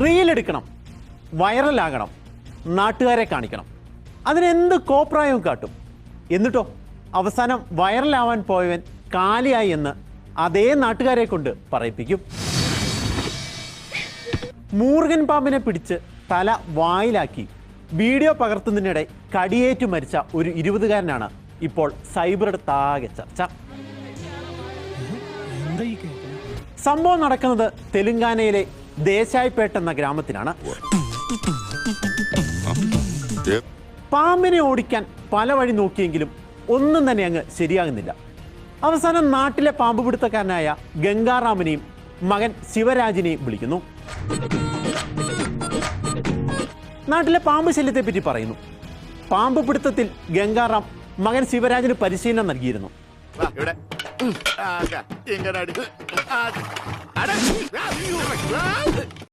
റീലെടുക്കണം, വൈറലാകണം, നാട്ടുകാരെ കാണിക്കണം, അതിനെന്ത് കോപ്രായവും കാട്ടും. എന്നിട്ടോ അവസാനം വൈറലാവാൻ പോയവൻ കാലിയായി എന്ന് അതേ നാട്ടുകാരെ കൊണ്ട് പറയിപ്പിക്കും. മൂർഖൻ പാമ്പിനെ പിടിച്ച് തല വായിലാക്കി വീഡിയോ പകർത്തുന്നതിനിടെ കടിയേറ്റു മരിച്ച ഒരു 20-കാരനാണ് ഇപ്പോൾ സൈബറിടത്താകെ ചർച്ച. സംഭവം നടക്കുന്നത് തെലുങ്കാനയിലെ ദേശായിപേട്ട് എന്ന ഗ്രാമത്തിലാണ്. പാമ്പിനെ ഓടിക്കാൻ പല വഴി നോക്കിയെങ്കിലും ഒന്നും തന്നെ അങ്ങ് ശരിയാകുന്നില്ല. അവസാനം നാട്ടിലെ പാമ്പ് പിടുത്തക്കാരനായ ഗംഗാറാമിനെയും മകൻ ശിവരാജിനെയും വിളിക്കുന്നു. നാട്ടിലെ പാമ്പ് ശല്യത്തെ പറ്റി പറയുന്നു. പാമ്പ് പിടുത്തത്തിൽ ഗംഗാറാം മകൻ ശിവരാജിന് പരിശീലനം നൽകിയിരുന്നു.